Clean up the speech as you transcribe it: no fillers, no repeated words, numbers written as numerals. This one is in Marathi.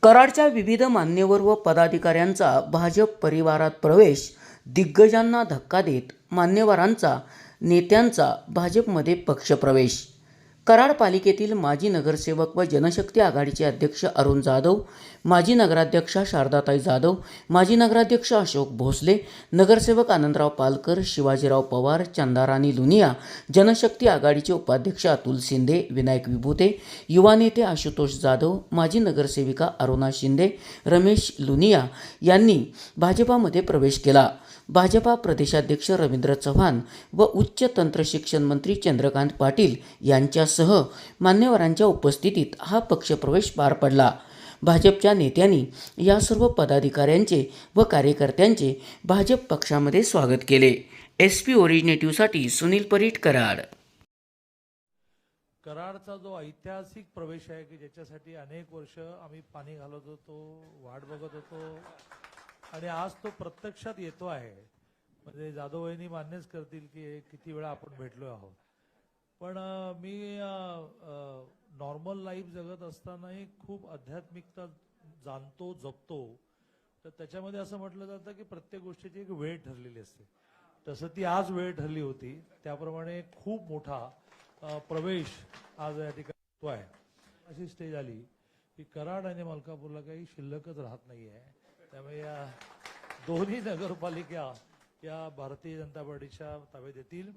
कराडच्या विविध मान्यवर व पदाधिकाऱ्यांचा भाजप परिवारात प्रवेश, दिग्गजांना धक्का देत मान्यवरांचा नेत्यांचा भाजपमध्ये पक्षप्रवेश. कराड पालिकेतील माजी नगरसेवक व जनशक्ती आघाडीचे अध्यक्ष अरुण जाधव, माजी नगराध्यक्षा शारदाताई जाधव, माजी नगराध्यक्ष अशोक भोसले, नगरसेवक आनंदराव पालकर, शिवाजीराव पवार, चंदाराणी लुनिया, जनशक्ती आघाडीचे उपाध्यक्ष अतुल शिंदे, विनायक विभूते, युवा नेते आशुतोष जाधव, माजी नगरसेविका अरुणा शिंदे, रमेश लुनिया यांनी भाजपामध्ये प्रवेश केला. भाजपा प्रदेशाध्यक्ष रवींद्र चव्हाण व उच्च तंत्रशिक्षण मंत्री चंद्रकांत पाटील यांच्यासह मान्यवरांच्या उपस्थितीत हा पक्षप्रवेश पार पडला. भाजपच्या नेत्यांनी या सर्व पदाधिकाऱ्यांचे व कार्यकर्त्यांचे भाजप पक्षामध्ये स्वागत केले. SP ओरिजिनेटिव्हसाठी सुनील परीट, कराड. कराडचा जो ऐतिहासिक प्रवेश आहे की ज्याच्यासाठी अनेक वर्ष आम्ही पाणी घालत होतो, वाट बघत होतो आणि आज तो प्रत्यक्षात येतो आहे. म्हणजे जाधव वहिनी मान्यच करतील की किती वेळा आपण भेटलो आहोत. पण मी नॉर्मल लाईफ जगत असतानाही खूप आध्यात्मिकता जाणतो, जपतो. तर त्याच्यामध्ये असं म्हटलं जातं की प्रत्येक गोष्टीची एक वेळ ठरलेली असते. तसं ती आज वेळ ठरली होती. त्याप्रमाणे खूप मोठा प्रवेश आज या ठिकाणी होतो आहे. अशी स्टेज आली की कराड आणि मलकापूरला काही शिल्लकच राहत नाही आहे. त्यामुळे या दोन्ही नगरपालिका या भारतीय जनता पार्टीच्या ताब्यात येतील.